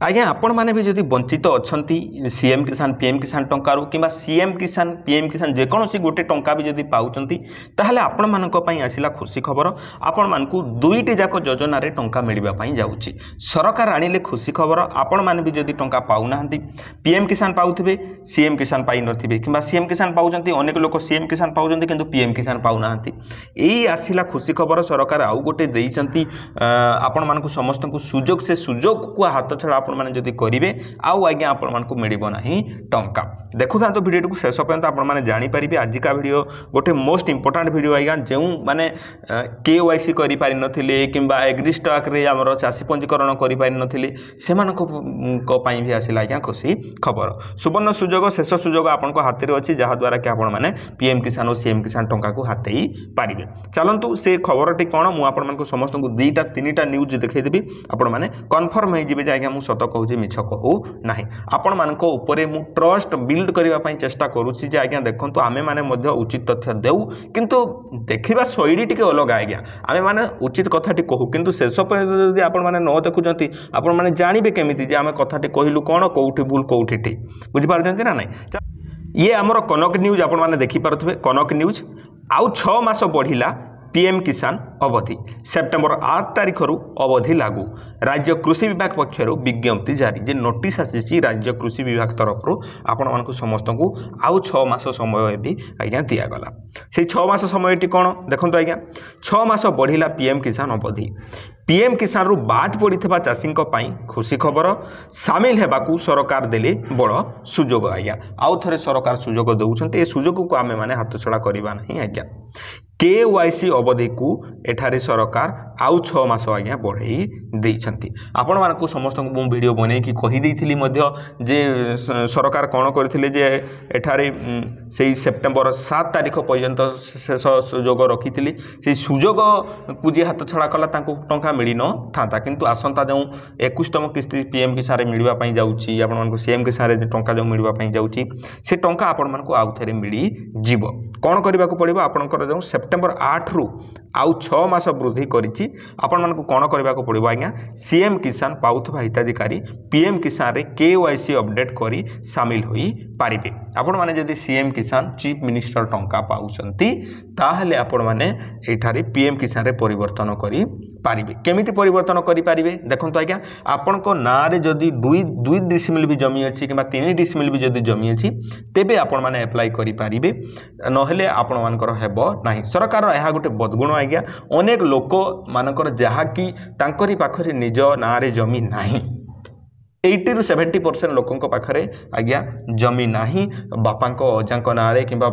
आज्ञा आपण मैंने भी जदि वंचित अच्छा सीएम किसान पीएम किसान टंकार कि सीएम किसान पीएम किसान जेकोसी गोटे टंका भी जदि पाँच ताहले आपण मानी आसला खुशी खबर आपण मानक दुईटी जाक योजन टंका मिलवाई जाऊँगी सरकार आनिले खुशी खबर आपण मैंने भी जदि टंका पाऊना पीएम किसान पाउथिबे सीएम किसान पाई नथिबे कि सीएम किसान पाउछंती अनेक लोक सीएम किसान पाउछंती किंतु पीएम किसान पाऊना यही आसला खुशी खबर सरकार आउ गोटे देइछंती आपण मानक समस्त सुजोग से सुजोग को हाथ छड़ा आपण माने जदि करिवे आउ आज्ञा आपण मानकु मिलिबो नाही टंका देखु था तो वीडियो को शेष पर्यंत आपण माने जानि परिबे आजिका वीडियो गोटे मोस्ट इंपोर्टेंट वीडियो आज्ञा जो माने केवाईसी करि पारि नथिले किंबा एग्री स्टॉक रे हमर चासी पंजीकरण करि पारि नथिले सेमानक को पई भी आसिला आज्ञा खुशी खबर सुवर्ण सुजोग शेष सुजोग आपण को हाथ रे अछि जहा द्वारा कि आपण माने पीएम किसान और सीएम किसान टंका को हातेई पारिबे चलंतु से खबरटी कोन मु आपण मानकु समस्त को दुईटा तीनटा न्यूज देखै देबी आपण माने कन्फर्म हे जिबे जे आज्ञा मु सत कहूँ मिछ कहू ना आपण मान मु ट्रस्ट बिल्ड करने चेष्टा करुच्ची जे आज्ञा देखो आमे माने मध्य उचित तथ्य देऊ किंतु देखा शैली टी अलग आज्ञा आमे माने उचित कथाटी कहू किंतु शेष पर्यंत आपण माने न देखुंती आपण माने जानिबे केमिति जे आमे कथाटी कहलु कौन कौटी भूल कौटी ठीक बुझिपारुछंती ना नहीं ये आमर कनक न्यूज आपण माने देखि पारुथिबे कनक न्यूज आउ 6 मास बढ़िला पीएम किसान अवधि सेप्टेम्बर 8 तारिख अवधि लागू राज्य कृषि विभाग पक्षर विज्ञप्ति जारी जे नोटिस आसी राज्य कृषि विभाग तरफ आपण मानक समस्त को आउ 6 मास समय भी आज्ञा दिगला से 6 मास समय कौन देखो आज्ञा 6 मास बढ़िला पीएम किसान अवधि पीएम किसान रु बाद पड़ता चाषी खुशी खबर सामिल होगा सरकार देले बड़ सुजोग आज्ञा आउ थे सरकार सुजोग दौरान ए सुजोग को आमे माने हाथ छड़ा करवा नहीं आज्ञा केवाईसी अवधि को एठारे सरकार आउ 6 मास आज्ञा बढ़ई देइछंती आपण मानकु समस्त को वीडियो बनै कि कहि देइथिली मध्य जे सरकार कोन करथिले जे एठारे से सेप्टेम्बर 7 तारिख पर्यंत शेष सुजोग रखिथिली से सुजोग को जे हाथ छड़ा कला तांको टंका मिली न थांता किंतु आसंता जो 21तम किस्ती पीएम किसान रे मिलवा पई जाउची आपण मानकु सीएम किसान रे टंका जो मिलवा पई जाउची से टंका आपण मानकु आउ थरे मिली जीवो कोन करबा को पड़िबो आपनकर जो सेप्टेम्बर 8 रु आउ 6 मास वृद्धि करिछि आपण मानकु कोन करबा को पड़िबो आज्ञा सीएम किसान पाउथबा हिताधिकारी पीएम किसान रे केवाईसी अपडेट करी शामिल होई पारिबे आपण माने जदि सीएम किसान चीफ मिनिस्टर टंका पाउछंती ताहले आपण माने एठारे पीएम किसान रे परिवर्तन करी पारिबे केमिति परिवर्तन करी पारिबे देखंतो आज्ञा आपण को ना रे जदि 2 डिसिमिल भी जमी अछि किबा 3 डिसिमिल भी जदि जमी अछि तेबे आपण माने अप्लाई करी पारिबे नहले आपण मानकर हेबो नाही सरकार एहा गोटे बदगुण आज्ञा अनेक लोक मानकर जहा कि तांकरी पाखरे निज ना रे जमी नाही 80 ରୁ 70% लोकों पाखरे आज्ञा जमी नाही बापांको अजांको ना रे किबा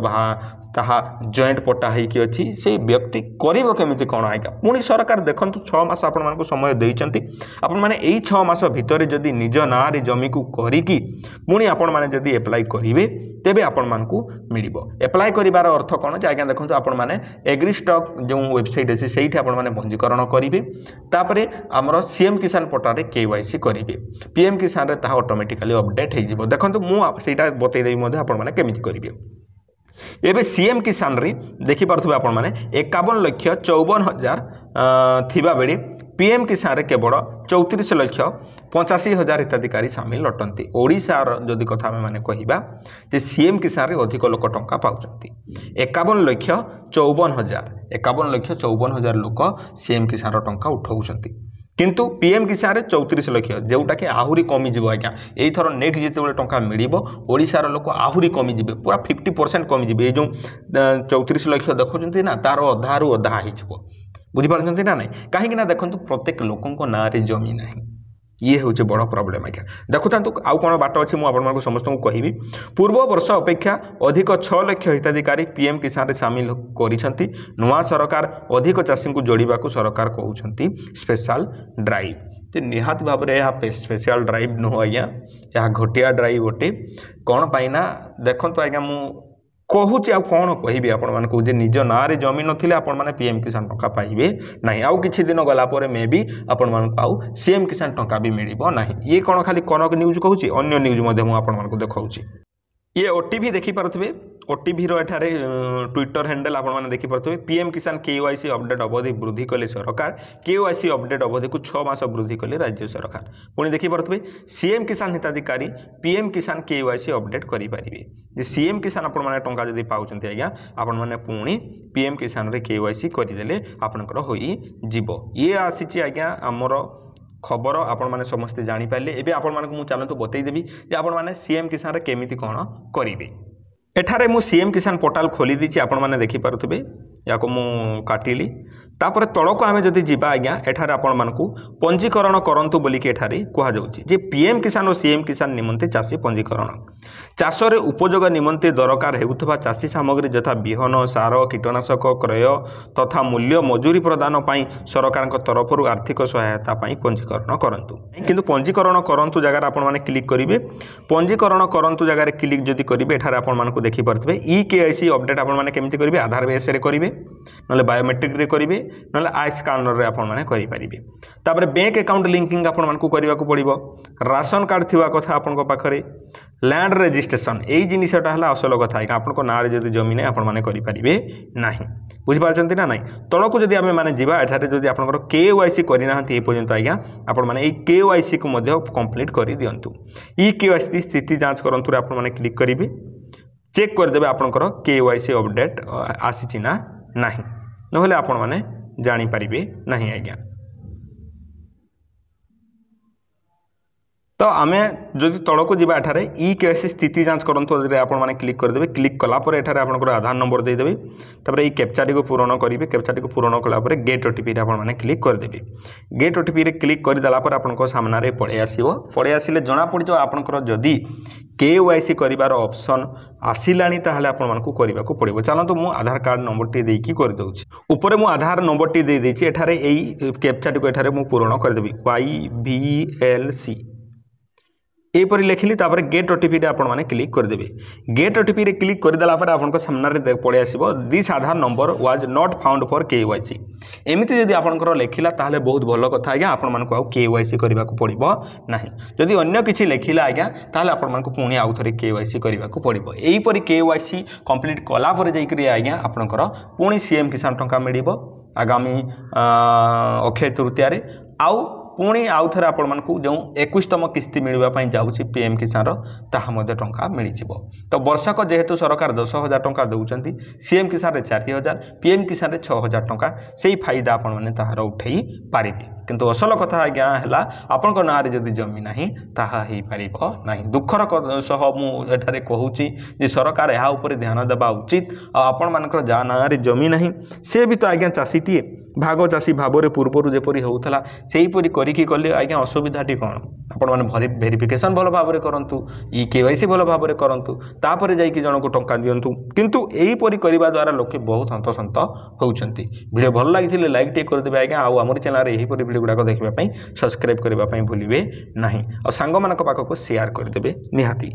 ताहा जॉइंट पट्टा होइकी अच्छी से व्यक्ति करिबो केमिति कोन आज्ञा पुणी सरकार देखंतु 6 मास आपण मानकु समय देइचंती आपण माने एई 6 मास भितरे जदि निज ना रे जमी को करिकी पुणी आपण माने जदि अप्लाई करिवे तेबे आपण मानकु मिलिबो अप्लाई करिवार अर्थ कोन जे आज्ञा देखंतु आपण माने एग्री स्टॉक जो वेबसाइट अछि सेठी आपण माने पंजीकरण करिवे तापरे हमर सीएम किसान पोर्टल रे केवाईसी करिवे पीएम किसान रे ता ऑटोमेटिकली अपडेट हे जिवो देखंतु मु सेटा बतै देई मध्ये आपण माने केमिति करिवे एबे सीएम किसान रे देखि पारथबे आपण माने 51,54,000 थिबा बेले पीएम किसान रे केवल 34,85,000 हिताधिकारी सामिल अटंती ओडिशार जदि कथा माने कहिबा जे सीएम किसान रे अधिक लोक टंका पाउचंती 51,54,000 लोक सीएम किसान रो टंका उठाउचंती किंतु पीएम किसान रे 34 लाख जोटा कि आहुरी कमी जीव आज्ञा यही थर नेक्स्ट जिते टंका मिल ओडिशार लोक आहुरी कमी जीवे पूरा 50% कमी जीवे जो 34 लाख देखुं ना तार अधा रु अधा हो बुझीपार ना ना कहीं देखो प्रत्येक लोकों ना रे जमी ना ये हूँ बड़ प्रॉब्लम आज्ञा देखु था आउ कौन बाट अच्छे मुझे समस्त को कहि पूर्व वर्ष अपेक्षा अधिक 6 लाख हिताधिकारी पीएम किसान रे सामिल करिसेंती नुआ सरकार अधिक चाषी को जोड़वा को सरकार कहउछंती स्पेशल ड्राइव निहाती भाव में स्पेशल ड्राइव नुह आज्ञा यह घटिया ड्राइव गोटे कौन पाइना देखो आज्ञा मु कहूँ आ कौन कहि आपण मानकु जे निज ना रे जमी नथिले आपण माने पीएम किसान टंका पाइबे नाही आउ किछि दिन गला परे मे भी आपण मानकु आउ सीएम किसान टंका भी मिलिबो नाही ये कौन खाली कनक न्यूज कहूँ अन्य न्यूज मु आपण मानकु देखाउछि ये ओटीपी देखि पारुथिबे ओटीभी एठारे ट्विटर हैंडल आपने देखिपे पीएम किसान केवाईसी अपडेट अवधि वृद्धि कले सरकार केवाईसी अपडेट अवधि को 6 मास वृद्धि कले राज्य सरकार पुणी देखिपे सीएम किसान हिताधिकारी पीएम किसान केवाईसी अपडेट करेंगे सीएम किसान आपण मैंने टंका जब पाँच आज्ञा आपण मैंने पुणी पीएम किसान रे केवाईसी करदेले आपणकर हो ये आसी आज्ञा आमर खबर आपण मैंने समस्ते जापारे एवं आपण मानक चलतु बतईदेवी जे आपण मैंने सीएम किसान केमिति कौन करेंगे एठारे मु सीएम किसान पोर्टाल खोली दीची आपण माने देखि पारुथिबे याको मु काटिली तापर तळको आमे जदि जिबा आज्ञा एठारे आपण मानकू पंजीकरण करंतु बोली के एठारे कुहा जाउची जे पीएम किसान और सीएम किसान निमंते चासी पंजीकरण चाषरे उपयोग निमंते दरकार हेउथबा चासी सामग्री यथा बिहन सार कीटनाशक क्रय तथा मूल्य मजूरी प्रदान पाई सरकार तरफ आर्थिक सहायता पाई पंजीकरण करंतु किंतु पंजीकरण करंतु जगह आपण माने क्लिक करिवे पंजीकरण करंतु जगह क्लिक जदि करिवे एठारे आपण मानकू देखि परथिबे केवाईसी अपडेट आपण माने केमिति करिवे आधार बेस रे करिवे नले बायोमेट्रिक रे करिवे नले आई स्कैनर रे आपण माने करि परिबे तापर बैंक अकाउंट लिंकिंग आपण मानकू करिवा को पड़िबो राशन कार्ड थिवा कथा आपण को पाखरे लैंड रजिस्ट्रेशन यही जिनटा है असल कथा है आपण ना जब जमीन आपण मैंने करेंगे ना बुझिपारती ना ना तलक जब आम मैंने जावा एठारे जब आप केवाईसी करना पर्यंत आज्ञा आपण मैंने केवाईसी को कंप्लीट कर दिंतु ई केवाईसी स्थिति जांच करूँ आप क्लिक करेंगे चेक करदे आपंकर केवाईसी अपडेट आसी ना ना आपण मैंने जानीपारे ना आज्ञा तो आम जदि तलक जावा एठारे ई केवाईसी स्थिति जांच करंतु आपण मैंने क्लिक करदे क्लिक कलापर एठारे आपनकर आधार नंबर देदेवे तापर ई कैप्चाटी को पूरण करेंगे कैप्चाटी को पूरण कलापर गेट ओटीपी आपण मैंने क्लिक करदेवे गेट ओटीपी रे क्लिक करदेला पर आपनकर सामने पड़े आसीबो पड़े आसिले जना पड़ जाओ आपनकर जदि केवाईसी करिवार ऑप्शन आसिलानी ताहले आपण मानकू करबा को पड़िबो चलंतु मु आधार कार्ड नंबर टी देकी कर दउछि ऊपर मु आधार नंबर टी दे देछि एठारे एई कैप्चाटी को एठारे मु पूरण कर देबी YVLC एपरी लिखिली तापर गेट ओटीपी रे आपण माने क्लिक करदेबे गेट ओटीपी रे क्लिक करदेला पर आपनको सामने पड़े आसीबो this Aadhaar number was not found for KYC एमिति जदि आपनकर लिखिला ताहले बहुत भलो कथा आज्ञा आपण मानको आ केवाईसी करबा को पड़िबो नाही जदि अन्य किछि लिखिला आज्ञा ताहले आपण मानको पुणी आउ थरे केवाईसी करबा को पड़िबो एही परी केवाईसी कंप्लीट कला पर जाई करी आज्ञा आपनकर पुणी सीएम किसान टंका मिलिबो आगामी अक्षय तृतीया रे आउ पुणी आउ थे आपण मानकू जो 21तम किस्ती मिलवाई जाऊँगी पीएम किसान ताहा टंका मिल तो वर्षक जेहेतु सरकार 10,000 टंका दौरान सीएम किसान 4,000 पीएम किसान 6,000 टंका से फायदा आपण मैंने ताहार उठे पारे किंतु असल कथा आज्ञा है आपण ना जदि जमी ना ताहा हो पार ना दुखर सह मुझे कहूँ सरकार यहाँ ध्यान देवा उचित आपण मानकर जहाँ ना जमी ना सी भी तो आज्ञा चाषीटीए भाग चाषी भाव में पूर्वर जपरी होता से करिकी कले आज्ञा असुविधाटी कौन आपण मैंने भेरिफिकेशन भल भाव में करूँ ई केवाईसी भल भाव में करूँ तापर जाइए जनक टंका दिंतु किंतु यहीपरी करने द्वारा लोके बहुत हंतसंत होती वीडियो भल लगी लाइक टे करदे आज्ञा आम चैनल यहीपरी वीडियो गुड़ाक देखापी सब्सक्राइब करने भूलिए ना और सांग मान पाखक शेयर करदे निहाती।